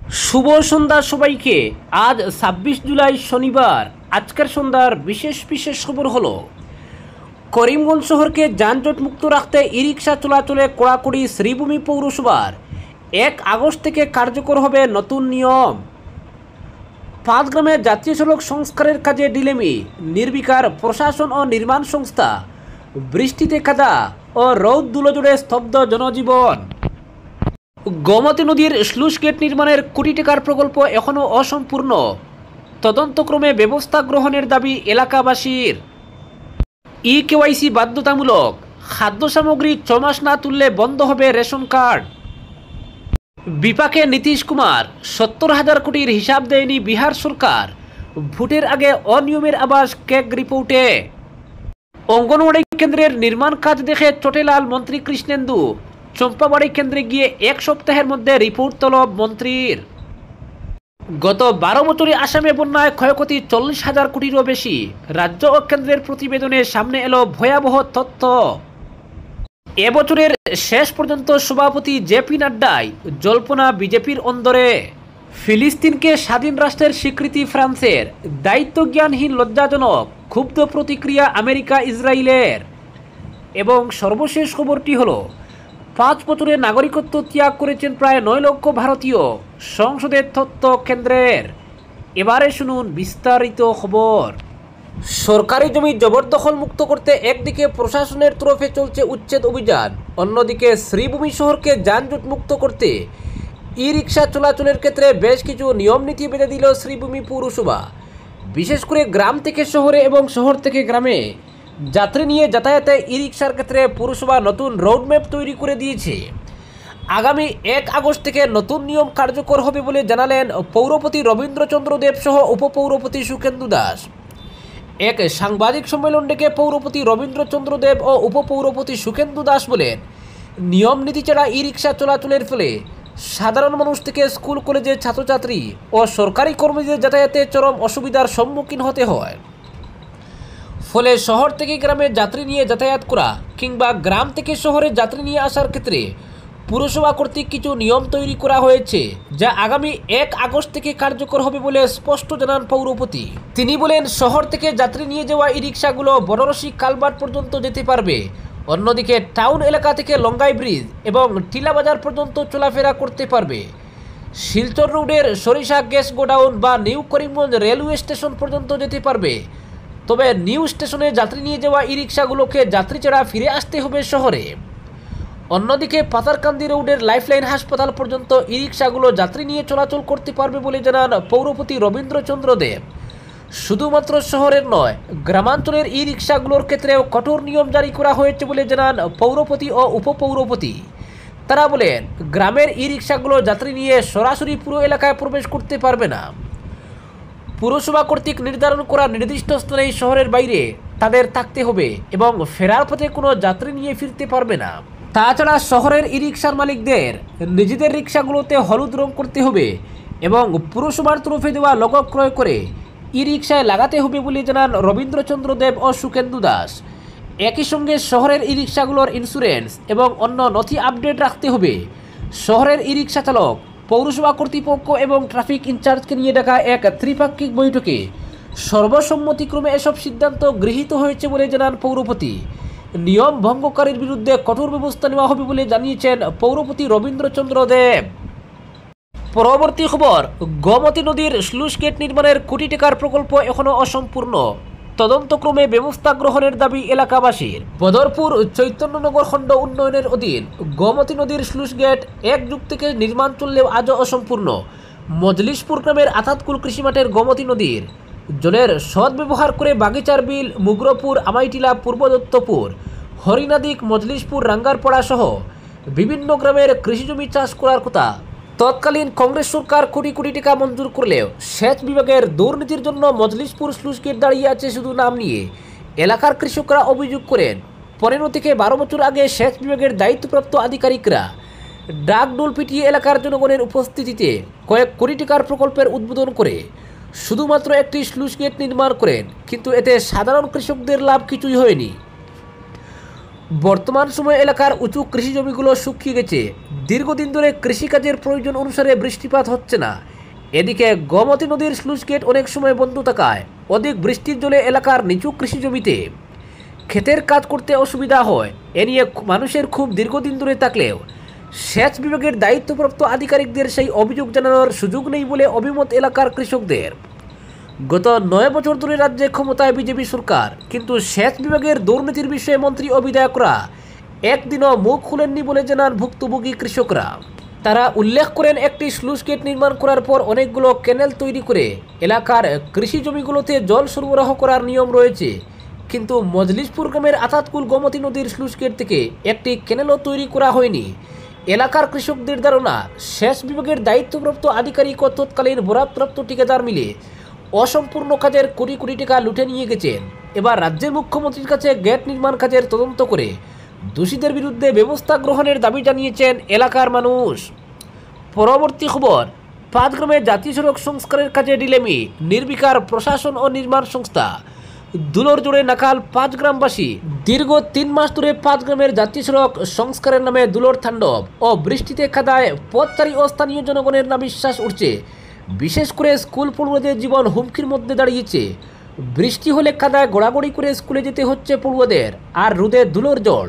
শুভ সন্ধ্যা সবাইকে। আজ 26 জুলাই শনিবার। আজকের সন্ধ্যার বিশেষ বিশেষ খবর হলো, করিমগঞ্জ শহরকে যানজট মুক্ত রাখতে ই রিক্সা চলাচলে কড়াকড়ি শ্রীভূমি পৌরসভার। 1 আগস্ট থেকে কার্যকর হবে নতুন নিয়ম। পাঁচগ্রামে জাতীয় সড়ক সংস্কারের কাজে ঢিলেমি, নির্বিকার প্রশাসন ও নির্মাণ সংস্থা। বৃষ্টিতে কাদা ও রৌদ দুলজোড়ে স্তব্ধ জনজীবন। গোমতী নদীর স্লুইস গেট নির্মাণের কোটি টাকার প্রকল্প এখনও অসম্পূর্ণ। তদন্তক্রমে ব্যবস্থা গ্রহণের দাবি এলাকাবাসীর। কেওয়াইসি বাধ্যতামূলক। খাদ্য সামগ্রী 6 মাস না তুললে বন্ধ হবে রেশন কার্ড। বিপাকে নীতিশ কুমার, 70,000 কোটির হিসাব দেয়নি বিহার সরকার। ভোটের আগে অনিয়মের আভাস কেগ রিপোর্টে। অঙ্গনওয়াড়ি কেন্দ্রের নির্মাণ কাজ দেখে চটেলাল মন্ত্রী কৃষ্ণেন্দু। চম্পাবাড়ি কেন্দ্রে গিয়ে 1 সপ্তাহের মধ্যে রিপোর্ট তলব মন্ত্রীর। গত 12 বছরে আসামে বন্যায় ক্ষয়ক্ষতি 40,000 কোটিরও বেশি। রাজ্য ও কেন্দ্রের প্রতিবেদনে সামনে এলো ভয়াবহ তথ্য। এবছরের শেষ পর্যন্ত সভাপতি জেপি নাড্ডাই জল্পনা বিজেপির অন্দরে। ফিলিস্তিনকে স্বাধীন রাষ্ট্রের স্বীকৃতি ফ্রান্সের। দায়িত্বজ্ঞানহীন, লজ্জাজনক। ক্ষুব্ধ প্রতিক্রিয়া আমেরিকা ইসরায়েলের। এবং সর্বশেষ খবরটি হলো, 5 বছরে নাগরিকত্ব ত্যাগ করেছেন প্রায় 9 লক্ষ ভারতীয়। সংসদের তথ্য কেন্দ্রের। এবারে শুনুন বিস্তারিত খবর। সরকারি জমি জবরদখল মুক্ত করতে একদিকে প্রশাসনের তরফে চলছে উচ্ছেদ অভিযান, অন্যদিকে শ্রীভূমি শহরকে যানজট মুক্ত করতে ই রিক্সা চলাচলের ক্ষেত্রে বেশ কিছু নিয়ম নীতি বেঁধে দিল শ্রীভূমি পৌরসভা। বিশেষ করে গ্রাম থেকে শহরে এবং শহর থেকে গ্রামে যাত্রী নিয়ে যাতায়াতে ই রিক্সার ক্ষেত্রে পৌরসভা নতুন রোডম্যাপ তৈরি করে দিয়েছে। আগামী 1 আগস্ট থেকে নতুন নিয়ম কার্যকর হবে বলে জানালেন পৌরপতি রবীন্দ্রচন্দ্র দেব সহ উপপৌরপতি সুখেন্দু দাস। এক সাংবাদিক সম্মেলন ডেকে পৌরপতি রবীন্দ্রচন্দ্র দেব ও উপপৌরপতি সুখেন্দু দাস বলেন, নিয়ম নীতি ছাড়া ই রিক্সা চলাচলের ফলে সাধারণ মানুষ থেকে স্কুল কলেজের ছাত্রছাত্রী ও সরকারি কর্মীদের যাতায়াতে চরম অসুবিধার সম্মুখীন হতে হয়। ফলে শহর থেকে গ্রামে যাত্রী নিয়ে যাতায়াত করা কিংবা গ্রাম থেকে শহরে যাত্রী নিয়ে আসার ক্ষেত্রে পুরসভা কর্তৃক কিছু নিয়ম তৈরি করা হয়েছে, যা আগামী 1 আগস্ট থেকে কার্যকর হবে বলে স্পষ্ট জানান পৌরপতি। তিনি বলেন, শহর থেকে যাত্রী নিয়ে যাওয়া ই রিক্সাগুলো বনরসি কালভার্ট পর্যন্ত যেতে পারবে। অন্যদিকে টাউন এলাকা থেকে লঙ্গাই ব্রিজ এবং টিলাবাজার পর্যন্ত চলাফেরা করতে পারবে। শিলচর রোডের সরিষা গ্যাস গোডাউন বা নিউ করিমগঞ্জ রেলওয়ে স্টেশন পর্যন্ত যেতে পারবে। তবে নিউ স্টেশনে যাত্রী নিয়ে যাওয়া ই রিক্সাগুলোকে যাত্রী ছাড়া ফিরে আসতে হবে শহরে। অন্যদিকে পাতারকান্দি রোডের লাইফলাইন হাসপাতাল পর্যন্ত ই রিক্সাগুলো যাত্রী নিয়ে চলাচল করতে পারবে বলে জানান পৌরপতি রবীন্দ্রচন্দ্র দেব। শুধুমাত্র শহরের নয়, গ্রামাঞ্চলের ই রিক্সাগুলোর ক্ষেত্রেও কঠোর নিয়ম জারি করা হয়েছে বলে জানান পৌরপতি ও উপপৌরপতি। তারা বলেন, গ্রামের ই রিক্সাগুলো যাত্রী নিয়ে সরাসরি পুরো এলাকায় প্রবেশ করতে পারবে না। পুরসভা কর্তৃক নির্ধারণ করা নির্দিষ্ট স্থানেই শহরের বাইরে তাদের থাকতে হবে এবং ফেরার পথে কোনো যাত্রী নিয়ে ফিরতে পারবে না। তাছাড়া শহরের ই রিক্সার মালিকদের নিজেদের রিক্সাগুলোতে হলুদ রং করতে হবে এবং পুরসভার তরফে দেওয়া লোগো ক্রয় করে ই রিক্সায় লাগাতে হবে বলে জানান রবীন্দ্রচন্দ্র দেব ও সুখেন্দু দাস। একই সঙ্গে শহরের ই রিক্সাগুলোর ইন্স্যুরেন্স এবং অন্য নথি আপডেট রাখতে হবে। শহরের ই রিক্সা চালক, পৌরসভা কর্তৃপক্ষ এবং ট্রাফিক ইনচার্জকে নিয়ে ডাকা এক ত্রিপাক্ষিক বৈঠকে সর্বসম্মতিক্রমে এসব সিদ্ধান্ত গৃহীত হয়েছে বলে জানান পৌরপতি। নিয়ম ভঙ্গকারীর বিরুদ্ধে কঠোর ব্যবস্থা নেওয়া হবে বলে জানিয়েছেন পৌরপতি রবীন্দ্রচন্দ্র দেব। পরবর্তী খবর, গোমতী নদীর স্লুইস গেট নির্মাণের কোটি টাকার প্রকল্প এখনও অসম্পূর্ণ। তদন্তক্রমে ব্যবস্থা গ্রহণের দাবি এলাকাবাসীর। বদরপুর চৈতন্যনগর খণ্ড উন্নয়নের অধীন গোমতী নদীর স্লুইস গেট 1 যুগ থেকে নির্মাণ চললেও আজও অসম্পূর্ণ। মজলিশপুর গ্রামের আতাতকুল কৃষিমাঠের গোমতী নদীর জলের সদ্ব্যবহার করে বাগিচার বিল, মুগ্রপুর, আমাইটিলা, পূর্ব দত্তপুর, হরিনাদিক, মজলিশপুর, রাঙ্গারপাড়া সহ বিভিন্ন গ্রামের কৃষিজমি চাষ করার কথা। তৎকালীন কংগ্রেস সরকার কোটি কোটি টাকা মঞ্জুর করলেও সেচ বিভাগের দুর্নীতির জন্য মজলিশপুর স্লুইস গেট দাঁড়িয়ে আছে শুধু নাম নিয়ে। এলাকার কৃষকরা অভিযোগ করেন, 15 থেকে 12 বছর আগে সেচ বিভাগের দায়িত্বপ্রাপ্ত আধিকারিকরা ডাকডোল পিটিয়ে এলাকার জনগণের উপস্থিতিতে কয়েক কোটি টাকার প্রকল্পের উদ্বোধন করে শুধুমাত্র একটি স্লুইস গেট নির্মাণ করেন, কিন্তু এতে সাধারণ কৃষকদের লাভ কিছুই হয়নি। বর্তমান সময়ে এলাকার উঁচু কৃষি জমিগুলো শুকিয়ে গেছে। দীর্ঘদিন ধরে কৃষিকাজের প্রয়োজন অনুসারে বৃষ্টিপাত হচ্ছে না। এদিকে গোমতী নদীর স্লুইস গেট অনেক সময় বন্ধ থাকায় অধিক বৃষ্টির জলে এলাকার নিচু কৃষি জমিতে ক্ষেতের কাজ করতে অসুবিধা হয়। এ নিয়ে মানুষের খুব দীর্ঘদিন ধরে থাকলেও সেচ বিভাগের দায়িত্বপ্রাপ্ত আধিকারিকদের সেই অভিযোগ জানানোর সুযোগ নেই বলে অভিমত এলাকার কৃষকদের। গত 9 বছর ধরে রাজ্যে ক্ষমতায় বিজেপি সরকার, কিন্তু সেচ বিভাগের দুর্নীতির বিষয়ে মন্ত্রী ও বিধায়করা একদিনও মুখ খুলেননি বলে জানান ভুক্তভোগী কৃষকরা। তারা উল্লেখ করেন, একটি স্লুইস গেট নির্মাণ করার পর অনেকগুলো ক্যানেল তৈরি করে এলাকার কৃষি জমিগুলোতে জল সরবরাহ করার নিয়ম রয়েছে, কিন্তু মজলিশপুর গ্রামের আতাতকুল গোমতী নদীর স্লুইস গেট থেকে একটি ক্যানেলও তৈরি করা হয়নি। এলাকার কৃষকদের ধারণা, সেচ বিভাগের দায়িত্বপ্রাপ্ত আধিকারিক ও তৎকালীন বরাদপ্রাপ্ত ঠিকাদার মিলে অসম্পূর্ণ কাজের কোটি কোটি টাকা লুটে নিয়ে গেছেন। এবার রাজ্যের মুখ্যমন্ত্রীর কাছে গেট নির্মাণ কাজের তদন্ত করে দোষীদের বিরুদ্ধে ব্যবস্থা গ্রহণের দাবি জানিয়েছেন এলাকার মানুষ। পরবর্তী খবর, পাঁচগ্রামে জাতীয় সড়ক সংস্কারের কাজে ঢিলেমি, নির্বিকার প্রশাসন ও নির্মাণ সংস্থা। দুলোর জোড়ে নাকাল পাঁচগ্রামবাসী। দীর্ঘ 3 মাস ধরে পাঁচগ্রামের জাতীয় সড়ক সংস্কারের নামে দুলোর তাণ্ডব ও বৃষ্টিতে কাদায় পথচারী ও স্থানীয় জনগণের নাভিশ্বাস উঠছে। বিশেষ করে স্কুল পড়ুয়াদের জীবন হুমকির মধ্যে দাঁড়িয়েছে। বৃষ্টি হলে কাদায় গড়াগড়ি করে স্কুলে যেতে হচ্ছে পড়ুয়াদের, আর রোদে ধুলোর জল।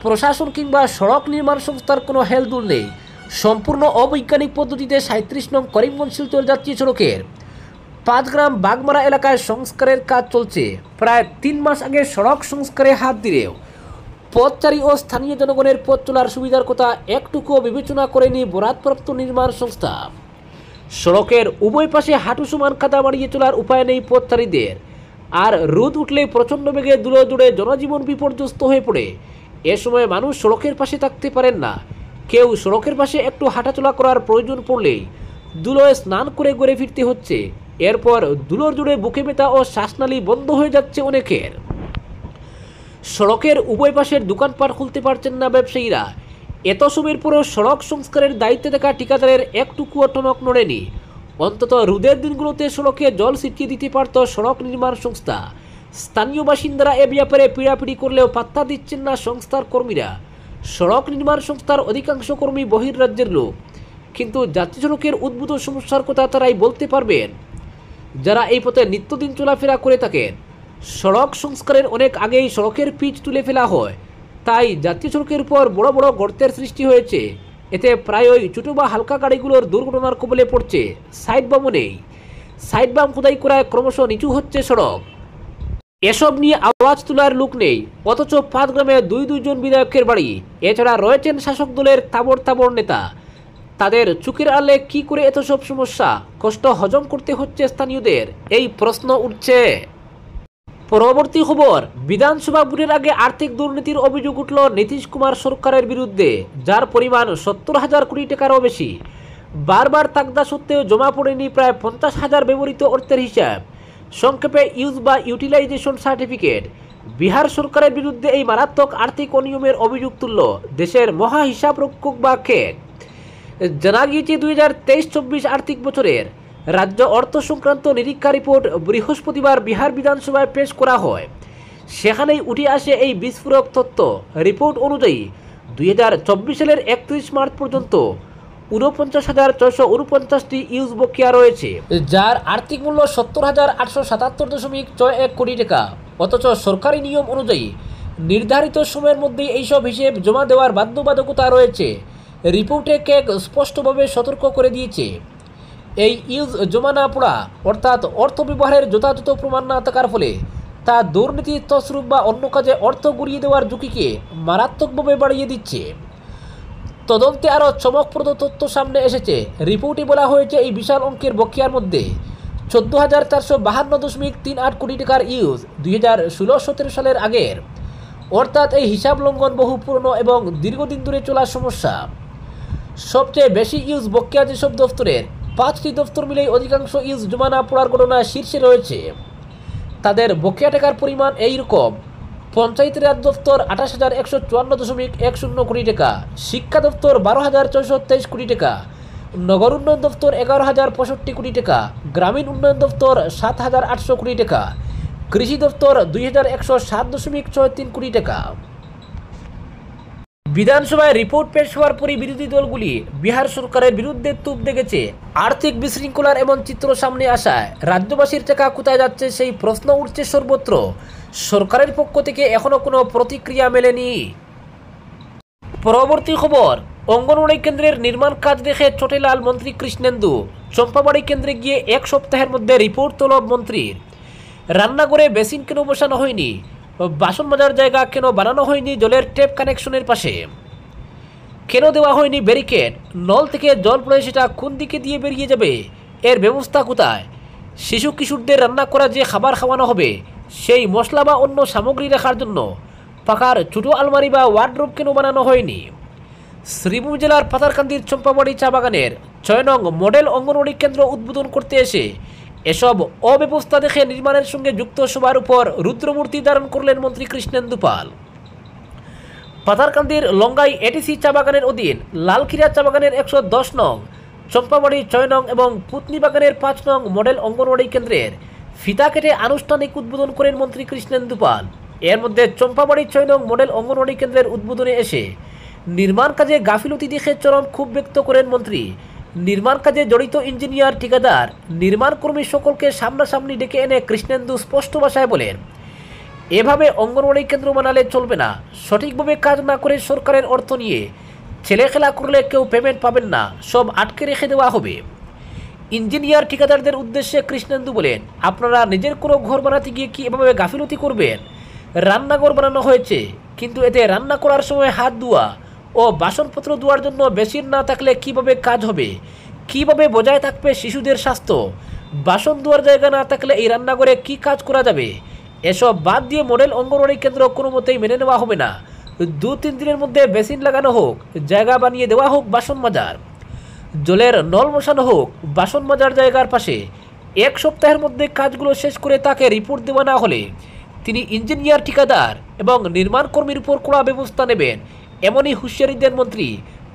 প্রশাসন কিংবা সড়ক নির্মাণ সংস্থার কোনো হেলদোল নেই। সম্পূর্ণ অবৈজ্ঞানিক পদ্ধতিতে 37 নং করিমগঞ্জ শিলচর জাতীয় সড়কের পাঁচগ্রাম বাগমারা এলাকায় সংস্কারের কাজ চলছে। প্রায় 3 মাস আগে সড়ক সংস্কারে হাত দিলেও পথচারী ও স্থানীয় জনগণের পথ চলার সুবিধার কথা একটুকুও বিবেচনা করেনি বরাদপ্রাপ্ত নির্মাণ সংস্থা। সড়কের উভয় পাশে হাঁটু সমান কাদা মারিয়ে চলার উপায় নেই পথচারীদের, আর রোদ উঠলে প্রচণ্ড বেগে দূরে দূরে জনজীবন বিপর্যস্ত হয়ে পড়ে। এ সময় মানুষ সড়কের পাশে থাকতে পারেন না। কেউ সড়কের পাশে একটু হাঁটাচলা করার প্রয়োজন পড়লেই ধুলোয় স্নান করে ঘরে ফিরতে হচ্ছে। এরপর ধুলোর জুড়ে বুকে ব্যথা ও শ্বাসনালী বন্ধ হয়ে যাচ্ছে অনেকের। সড়কের উভয় পাশের দোকানপাট খুলতে পারছেন না ব্যবসায়ীরা। এত সময়ের পরও সড়ক সংস্কারের দায়িত্বে থাকা ঠিকাদারের একটুকুও টনক নড়েনি। অন্তত রোদের দিনগুলোতে সড়কে জল ছিটিয়ে দিতে পারত সড়ক নির্মাণ সংস্থা। স্থানীয় বাসিন্দারা এ ব্যাপারে পিড়াপিড়ি করলেও পাত্তা দিচ্ছেন না সংস্থার কর্মীরা। সড়ক নির্মাণ সংস্থার অধিকাংশ কর্মী বহির্রাজ্যের লোক, কিন্তু জাতীয় সড়কের উদ্ভূত সমস্যার কথা তারাই বলতে পারবেন, যারা এই পথে নিত্যদিন চলাফেরা করে থাকেন। সড়ক সংস্কারের অনেক আগেই সড়কের পিচ তুলে ফেলা হয়, তাই জাতীয় সড়কের উপর বড় বড় গর্তের সৃষ্টি হয়েছে। এতে প্রায়ই ছোটো বা হালকা গাড়িগুলোর দুর্ঘটনার কবলে পড়ছে। সাইড বামও নেই। সাইড বাম খোদাই করায় ক্রমশ নিচু হচ্ছে সড়ক। এসব নিয়ে আওয়াজ তোলার লোক নেই, অথচ পাঁচগ্রামে 2 জন বিধায়কের বাড়ি। এছাড়া রয়েছেন শাসক দলের তাবড় তাবড় নেতা। তাদের চোখের আড়ালে কি করে এত সব সমস্যা, কষ্ট হজম করতে হচ্ছে স্থানীয়দের, এই প্রশ্ন উঠছে। পরবর্তী খবর, বিধানসভা ভোটের আগে আর্থিক দুর্নীতির অভিযোগ উঠল নীতিশ কুমার সরকারের বিরুদ্ধে, যার পরিমাণ 70,000 কোটি টাকারও বেশি। বারবার তাগদা সত্ত্বেও জমা পড়েনি প্রায় 50,000 ব্যবহৃত অর্থের হিসাব, সংক্ষেপে ইউজ বা ইউটিলাইজেশন সার্টিফিকেট। বিহার সরকারের বিরুদ্ধে এই মারাত্মক আর্থিক অনিয়মের অভিযোগ তুলল দেশের মহা হিসাবরক্ষক বা কেক। জানা গিয়েছে 2023-24 আর্থিক বছরের রাজ্য অর্থ সংক্রান্ত নিরীক্ষা রিপোর্ট বৃহস্পতিবার বিহার বিধানসভায় পেশ করা হয়। সেখানেই উঠে আসে এই বিস্ফোরক তথ্য। রিপোর্ট অনুযায়ী 2024 সালের 31 মার্চ পর্যন্ত 49,649টি ইউজ বকেয়া রয়েছে, যার আর্থিক মূল্য 70,877.61 কোটি টাকা। অথচ সরকারি নিয়ম অনুযায়ী নির্ধারিত সময়ের মধ্যেই এইসব হিসেব জমা দেওয়ার বাধ্যবাধকতা রয়েছে। রিপোর্টে কেক স্পষ্টভাবে সতর্ক করে দিয়েছে, এই ইউজ জমা না পড়া অর্থাৎ অর্থ ব্যবহারের যথাযথ প্রমাণ না থাকার ফলে তা দুর্নীতি, তছরূপ বা অন্য কাজে অর্থ গড়িয়ে দেওয়ার ঝুঁকিকে মারাত্মকভাবে বাড়িয়ে দিচ্ছে। তদন্তে আরও চমকপ্রদ তথ্য সামনে এসেছে। রিপোর্টে বলা হয়েছে, এই বিশাল অঙ্কের বকেয়ার মধ্যে 14,452.38 কোটি টাকার ইউজ 2016-17 সালের আগের, অর্থাৎ এই হিসাব লঙ্ঘন বহু পুরনো এবং দীর্ঘদিন ধরে চলা সমস্যা। সবচেয়ে বেশি ইউজ বকেয়া যেসব দফতরের, 5টি দফতর মিলেই অধিকাংশ ইউজ জমা না পড়ার ঘটনা শীর্ষে রয়েছে। তাদের বকেয়া টাকার পরিমাণ এইরকম: পঞ্চায়েত রাজ দফতর 28,154.10 কোটি টাকা, শিক্ষা দফতর 12,623 কোটি টাকা, নগর উন্নয়ন দফতর 11,065 কোটি টাকা, গ্রামীণ উন্নয়ন দফতর 7,800 কোটি টাকা, কৃষি দফতর 2,107.63 কোটি টাকা। বিধানসভায় রিপোর্ট পেশ হওয়ার পরই বিরোধী দলগুলি বিহার সরকারের বিরুদ্ধে তুপ দেখেছে। আর্থিক বিশৃঙ্খলার এমন চিত্র সামনে আসায় রাজ্যবাসীর টাকা কোথায় যাচ্ছে সেই প্রশ্ন উঠছে সর্বত্র। সরকারের পক্ষ থেকে এখনো কোনো প্রতিক্রিয়া মেলেনি। পরবর্তী খবর, অঙ্গনওয়াড়ি কেন্দ্রের নির্মাণ কাজ দেখে চটে লাল মন্ত্রী কৃষ্ণেন্দু। চম্পাবাড়ি কেন্দ্রে গিয়ে 1 সপ্তাহের মধ্যে রিপোর্ট তলব মন্ত্রীর। রান্নাঘরে বেসিন কেন বসানো হয়নি, বাসন মাজার জায়গা কেন বানানো হয়নি জলের ট্যাপ কানেকশনের পাশে, কেন দেওয়া হয়নি ব্যারিকেড, নল থেকে জল পড়ে সেটা কোন দিকে দিয়ে বেরিয়ে যাবে, এর ব্যবস্থা কোথায়, শিশু কিশোরদের রান্না করা যে খাবার খাওয়ানো হবে সেই মশলা বা অন্য সামগ্রী রাখার জন্য পাকার ছোটো আলমারি বা ওয়ার্ডরোব কেন বানানো হয়নি। শ্রীভূম জেলার পাতারকান্দির চম্পাবাড়ি চা বাগানের 6 নং মডেল অঙ্গনওয়াড়ি কেন্দ্র উদ্বোধন করতে এসে এসব অব্যবস্থা দেখে নির্মাণের সঙ্গে যুক্ত সবার উপর রুদ্রমূর্তি ধারণ করলেন মন্ত্রী কৃষ্ণেন্দু পাল। পাতারকান্দির লঙ্গাই এটিসি চা বাগানের অধীন লালখিরা চা বাগানের 110 নং, চম্পাবাড়ি 6 নং এবং পুতনি বাগানের 5 নং মডেল অঙ্গনওয়াড়ি কেন্দ্রের ফিতা কেটে আনুষ্ঠানিক উদ্বোধন করেন মন্ত্রী কৃষ্ণেন্দু পাল। এর মধ্যে চম্পাবাড়ি 6 নং মডেল অঙ্গনওয়াড়ি কেন্দ্রের উদ্বোধনে এসে নির্মাণ কাজে গাফিলতি দেখে চরম ক্ষোভ ব্যক্ত করেন মন্ত্রী। নির্মাণ কাজে জড়িত ইঞ্জিনিয়ার, ঠিকাদার, নির্মাণ কর্মী সকলকে সামনাসামনি ডেকে এনে কৃষ্ণেন্দু স্পষ্ট ভাষায় বলেন, এভাবে অঙ্গনওয়াড়ি কেন্দ্র বানালে চলবে না। সঠিকভাবে কাজ না করে সরকারের অর্থ নিয়ে ছেলেখেলা করলে কেউ পেমেন্ট পাবেন না, সব আটকে রেখে দেওয়া হবে। ইঞ্জিনিয়ার, ঠিকাদারদের উদ্দেশ্যে কৃষ্ণেন্দু বলেন, আপনারা নিজের কোনো ঘর বানাতে গিয়ে কি এভাবে গাফিলতি করবেন? রান্নাঘর বানানো হয়েছে, কিন্তু এতে রান্না করার সময় হাত ধোয়া ও বাসনপত্র ধোয়ার জন্য বেসিন না থাকলে কিভাবে কাজ হবে? কিভাবে বজায় থাকবে শিশুদের স্বাস্থ্য? বাসন ধোয়ার জায়গা না থাকলে এই রান্নাঘরে কি কাজ করা যাবে? এসব বাদ দিয়ে মডেল অঙ্গনওয়াড়ি কেন্দ্র কোনো মতেই মেনে নেওয়া হবে না। 2-3 দিনের মধ্যে বেসিন লাগানো হোক, জায়গা বানিয়ে দেওয়া হোক বাসন মাজার, জলের নল বসানো হোক বাসন মাজার জায়গার পাশে। 1 সপ্তাহের মধ্যে কাজগুলো শেষ করে তাকে রিপোর্ট দেওয়া না হলে তিনি ইঞ্জিনিয়ার, ঠিকাদার এবং নির্মাণ কর্মীর উপর কড়া ব্যবস্থা নেবেন, এমনই হুঁশিয়ারি দেন মন্ত্রী।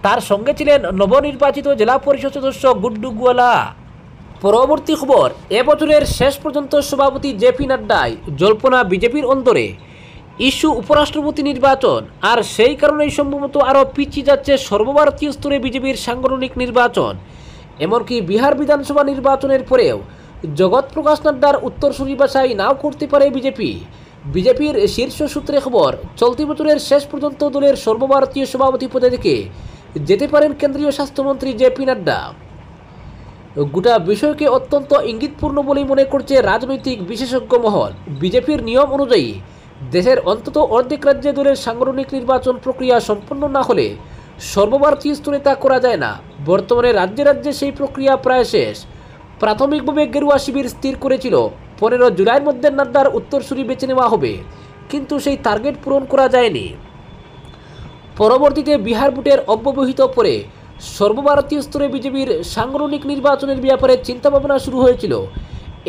তার সঙ্গে ছিলেন নবনির্বাচিত জেলা পরিষদ সদস্য গুড্ডু গুয়ালা। পরবর্তী খবর, এবছরের শেষ পর্যন্ত সভাপতি জেপি নাড্ডাই জল্পনা বিজেপির অন্তরে। ইস্যু উপরাষ্ট্রপতি নির্বাচন, আর সেই কারণেই সম্ভবত আরও পিছিয়ে যাচ্ছে সর্বভারতীয় স্তরে বিজেপির সাংগঠনিক নির্বাচন। এমনকি বিহার বিধানসভা নির্বাচনের পরেও জগৎ প্রকাশ নাড্ডার উত্তরসূরি বাছাই নাও করতে পারে বিজেপি। বিজেপির শীর্ষ সূত্রে খবর, চলতি বছরের শেষ পর্যন্ত দলের সর্বভারতীয় সভাপতি পদে থেকে যেতে পারেন কেন্দ্রীয় স্বাস্থ্যমন্ত্রী জেপি নাড্ডা। গোটা বিষয়কে অত্যন্ত ইঙ্গিতপূর্ণ বলেই মনে করছে রাজনৈতিক বিশেষজ্ঞ মহল। বিজেপির নিয়ম অনুযায়ী দেশের অন্তত অর্ধেক রাজ্যে দলের সাংগঠনিক নির্বাচন প্রক্রিয়া সম্পন্ন না হলে সর্বভারতীয় স্তরে তা করা যায় না। বর্তমানে রাজ্যে রাজ্যে সেই প্রক্রিয়া প্রায় শেষ। প্রাথমিকভাবে গেরুয়া শিবির স্থির করেছিল 15 জুলাইয়ের মধ্যে নাড্ডার উত্তরসূরি বেছে নেওয়া হবে, কিন্তু সেই টার্গেট পূরণ করা যায়নি। পরবর্তীতে বিহার ভোটের অব্যবহিত পরে সর্বভারতীয় স্তরে বিজেপির সাংগঠনিক নির্বাচনের ব্যাপারে চিন্তাভাবনা শুরু হয়েছিল।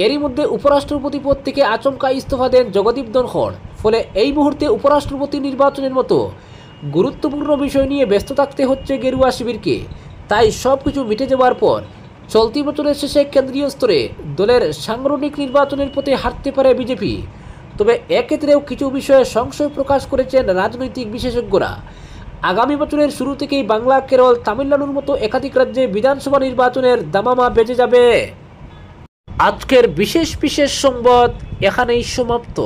এরই মধ্যে উপরাষ্ট্রপতি পদ থেকে আচমকা ইস্তফা দেন জগদীপ ধনখড়। ফলে এই মুহূর্তে উপরাষ্ট্রপতি নির্বাচনের মতো গুরুত্বপূর্ণ বিষয় নিয়ে ব্যস্ত থাকতে হচ্ছে গেরুয়া শিবিরকে। তাই সব কিছু মিটে যাওয়ার পর চলতি বছরের শেষে কেন্দ্রীয় স্তরে দলের সাংগঠনিক নির্বাচনের পথে হাঁটতে পারে বিজেপি। তবে এক্ষেত্রেও কিছু বিষয়ে সংশয় প্রকাশ করেছেন রাজনৈতিক বিশেষজ্ঞরা। আগামী বছরের শুরু থেকেই বাংলা, কেরল, তামিলনাড়ুর মতো একাধিক রাজ্যে বিধানসভা নির্বাচনের দামামা বেজে যাবে। আজকের বিশেষ সংবাদ এখানেই সমাপ্ত।